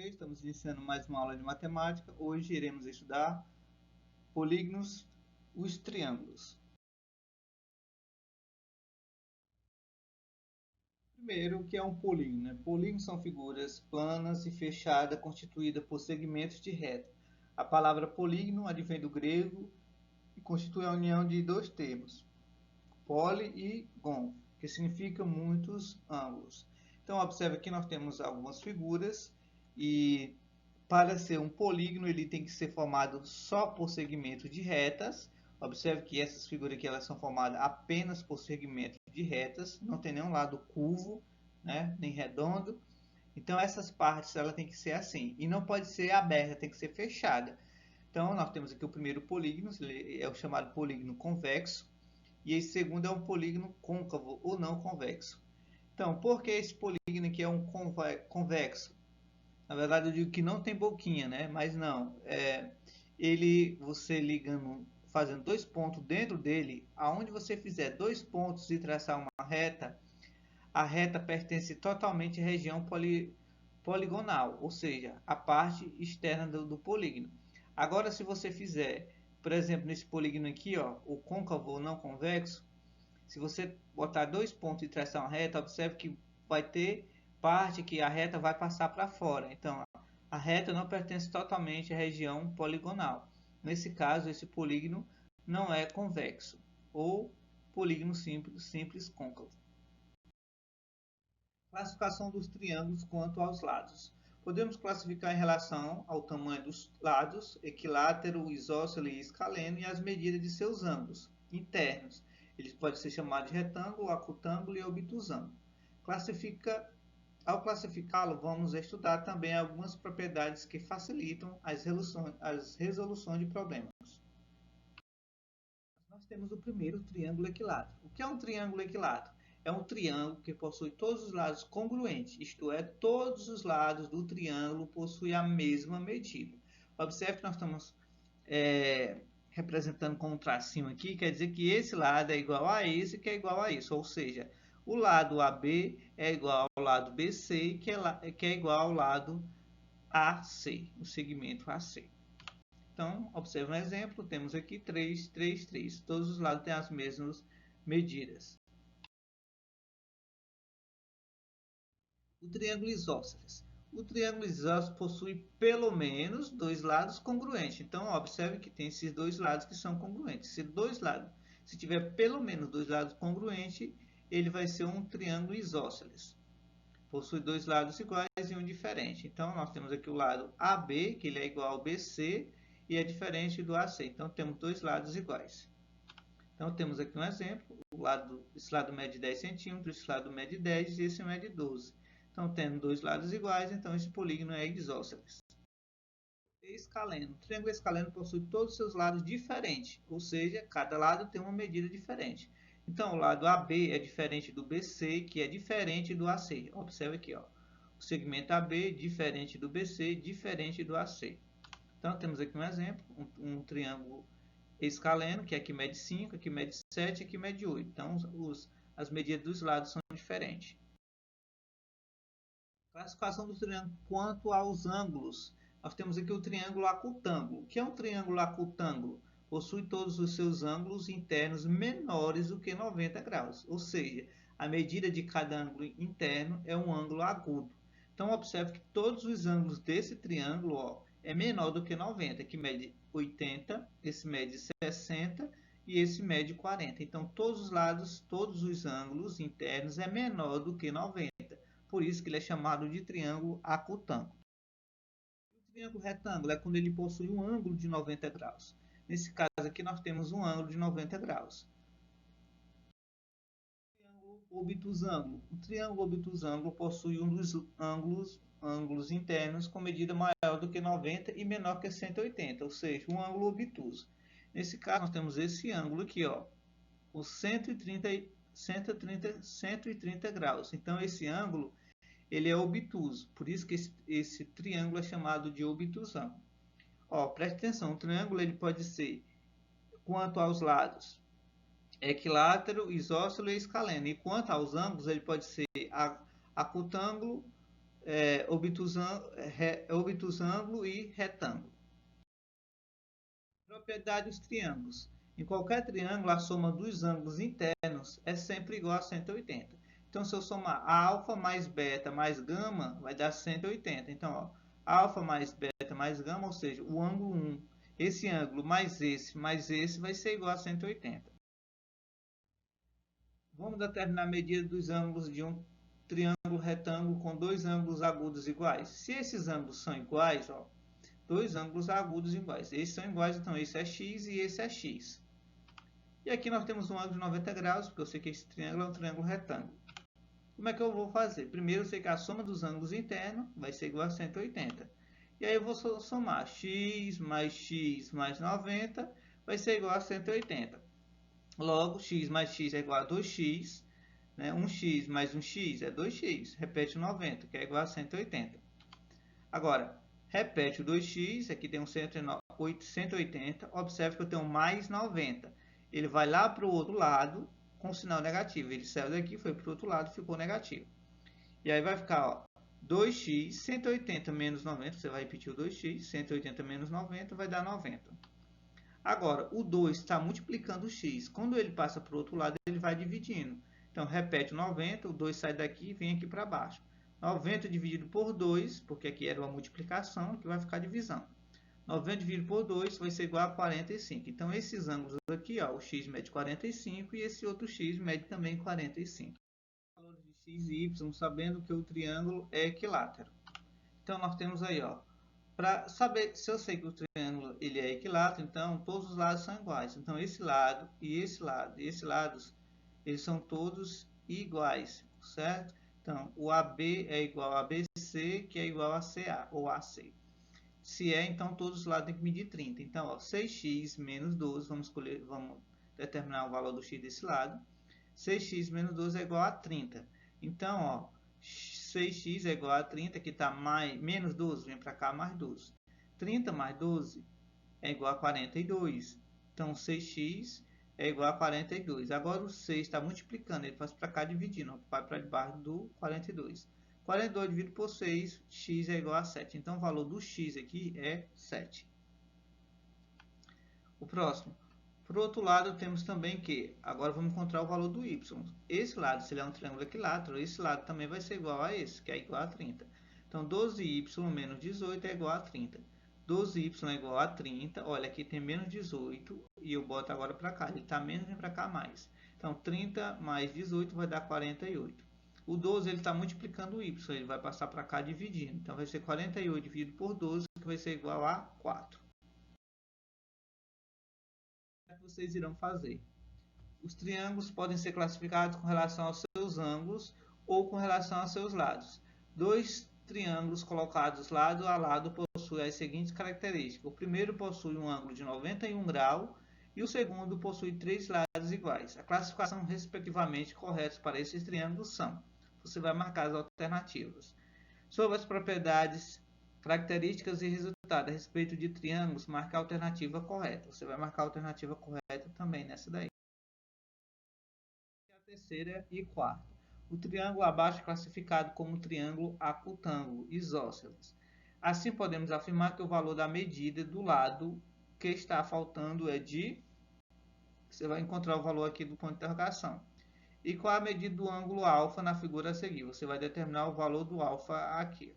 Estamos iniciando mais uma aula de matemática. Hoje iremos estudar polígonos, os triângulos. Primeiro, o que é um polígono? Polígonos são figuras planas e fechadas constituídas por segmentos de reta. A palavra polígono advém do grego e constitui a união de dois termos, poli e gon, que significa muitos ângulos. Então, observe que nós temos algumas figuras e para ser um polígono, ele tem que ser formado só por segmentos de retas. Observe que essas figuras aqui elas são formadas apenas por segmentos de retas, não tem nenhum lado curvo, né, nem redondo. Então, essas partes ela tem que ser assim, e não pode ser aberta, tem que ser fechada. Então, nós temos aqui o primeiro polígono, é o chamado polígono convexo, e esse segundo é um polígono côncavo ou não convexo. Então, por que esse polígono aqui é um convexo? Na verdade, eu digo que não tem boquinha, né? Mas não. Você ligando, fazendo dois pontos dentro dele, aonde você fizer dois pontos e traçar uma reta, a reta pertence totalmente à região poligonal, ou seja, a parte externa do polígono. Agora, se você fizer, por exemplo, nesse polígono aqui, ó, o côncavo ou não convexo, se você botar dois pontos e traçar uma reta, observe que vai ter parte que a reta vai passar para fora. Então, a reta não pertence totalmente à região poligonal. Nesse caso, esse polígono não é convexo, ou polígono simples côncavo. Classificação dos triângulos quanto aos lados. Podemos classificar em relação ao tamanho dos lados, equilátero, isósceles e escaleno, e as medidas de seus ângulos internos. Eles podem ser chamados de retângulo, acutângulo e obtusângulo. Ao classificá-lo, vamos estudar também algumas propriedades que facilitam as resoluções de problemas. Nós temos o primeiro, o triângulo equilátero. O que é um triângulo equilátero? É um triângulo que possui todos os lados congruentes, isto é, todos os lados do triângulo possuem a mesma medida. Observe que nós estamos representando com um tracinho aqui, quer dizer que esse lado é igual a esse, que é igual a isso, ou seja, o lado AB é igual ao lado BC, que é igual ao lado AC, o segmento AC. Então, observe um exemplo, temos aqui 3, 3, 3. Todos os lados têm as mesmas medidas. O triângulo isósceles. O triângulo isósceles possui pelo menos dois lados congruentes. Então, observe que tem esses dois lados que são congruentes. Se tiver pelo menos dois lados congruentes, ele vai ser um triângulo isósceles. Possui dois lados iguais e um diferente. Então, nós temos aqui o lado AB, que ele é igual ao BC, e é diferente do AC. Então, temos dois lados iguais. Então, temos aqui um exemplo. Esse lado mede 10 centímetros, esse lado mede 10 e esse mede 12. Então, tendo dois lados iguais, então esse polígono é isósceles. Escaleno. O triângulo escaleno possui todos os seus lados diferentes, ou seja, cada lado tem uma medida diferente. Então, o lado AB é diferente do BC, que é diferente do AC. Observe aqui, ó. O segmento AB diferente do BC, diferente do AC. Então, temos aqui um exemplo, um triângulo escaleno, que aqui mede 5, aqui mede 7, aqui mede 8. Então, as medidas dos lados são diferentes. Classificação do triângulo quanto aos ângulos. Nós temos aqui o triângulo acutângulo. O que é um triângulo acutângulo? Possui todos os seus ângulos internos menores do que 90 graus. Ou seja, a medida de cada ângulo interno é um ângulo agudo. Então, observe que todos os ângulos desse triângulo, ó, é menor do que 90, que mede 80, esse mede 60 e esse mede 40. Então, todos os lados, todos os ângulos internos é menor do que 90. Por isso que ele é chamado de triângulo acutângulo. O triângulo retângulo é quando ele possui um ângulo de 90 graus. Nesse caso aqui, nós temos um ângulo de 90 graus. Triângulo obtusângulo. O triângulo obtusângulo possui um dos ângulos internos com medida maior do que 90 e menor que 180, ou seja, um ângulo obtuso. Nesse caso, nós temos esse ângulo aqui, ó, o 130 graus. Então, esse ângulo ele é obtuso, por isso que esse triângulo é chamado de obtusão. Ó, preste atenção, o triângulo ele pode ser, quanto aos lados, equilátero, isósceles e escaleno. E quanto aos ângulos, ele pode ser acutângulo obtusângulo e retângulo. Propriedade dos triângulos. Em qualquer triângulo, a soma dos ângulos internos é sempre igual a 180. Então, se eu somar alfa mais beta mais gama, vai dar 180. Então, ó, alfa mais beta mais gama, ou seja, o ângulo 1, esse ângulo mais esse vai ser igual a 180. Vamos determinar a medida dos ângulos de um triângulo retângulo com dois ângulos agudos iguais. Se esses ângulos são iguais, ó, dois ângulos agudos iguais. Esses são iguais, então esse é x e esse é x. E aqui nós temos um ângulo de 90 graus, porque eu sei que esse triângulo é um triângulo retângulo. Como é que eu vou fazer? Primeiro eu sei que a soma dos ângulos internos vai ser igual a 180. E aí eu vou somar x mais 90 vai ser igual a 180. Logo, x mais x é igual a 2x. Né? 1x mais 1x é 2x. Repete o 90, que é igual a 180. Agora, repete o 2x, aqui tem um 180. Observe que eu tenho mais 90. Ele vai lá para o outro lado com sinal negativo. Ele saiu daqui, foi para o outro lado, ficou negativo. E aí vai ficar, ó, 2x, 180 menos 90. Você vai repetir o 2x, 180 menos 90 vai dar 90. Agora, o 2 está multiplicando o x. Quando ele passa para o outro lado, ele vai dividindo. Então, repete o 90, o 2 sai daqui e vem aqui para baixo. 90 dividido por 2, porque aqui era uma multiplicação, aqui vai ficar divisão. 90 dividido por 2 vai ser igual a 45. Então, esses ângulos aqui, ó, o x mede 45 e esse outro x mede também 45. Valores de x e y, sabendo que o triângulo é equilátero. Então, nós temos aí, ó, para saber se eu sei que o triângulo ele é equilátero, então todos os lados são iguais. Então, esse lado e esse lado e esse lado, eles são todos iguais, certo? Então, o AB é igual a ABC, que é igual a CA, ou AC. Se é, então todos os lados têm que medir 30. Então, ó, 6x menos 12, vamos determinar o valor do x desse lado. 6x menos 12 é igual a 30. Então, ó, 6x é igual a 30, aqui está menos 12, vem para cá mais 12. 30 mais 12 é igual a 42. Então, 6x é igual a 42. Agora, o 6 está multiplicando, ele faz para cá dividindo, vai para debaixo do 42. 42 dividido por 6, x é igual a 7. Então, o valor do x aqui é 7. O próximo. Por outro lado, temos também que, agora vamos encontrar o valor do y. Esse lado, se ele é um triângulo equilátero, esse lado também vai ser igual a esse, que é igual a 30. Então, 12y menos 18 é igual a 30. 12y é igual a 30. Olha, aqui tem menos 18 e eu boto agora para cá. Ele está menos, vem para cá mais. Então, 30 mais 18 vai dar 48. O 12 ele está multiplicando o y, ele vai passar para cá dividindo. Então, vai ser 48 dividido por 12, que vai ser igual a 4. O que vocês irão fazer? Os triângulos podem ser classificados com relação aos seus ângulos ou com relação aos seus lados. Dois triângulos colocados lado a lado possuem as seguintes características. O primeiro possui um ângulo de 91 graus e o segundo possui três lados iguais. A classificação respectivamente corretas para esses triângulos são: você vai marcar as alternativas. Sobre as propriedades, características e resultados a respeito de triângulos, marque a alternativa correta. Você vai marcar a alternativa correta também nessa daí. A terceira e quarta. O triângulo abaixo é classificado como triângulo acutângulo, isósceles. Assim, podemos afirmar que o valor da medida do lado que está faltando é de... Você vai encontrar o valor aqui do ponto de interrogação. E qual a medida do ângulo alfa na figura a seguir? Você vai determinar o valor do alfa aqui.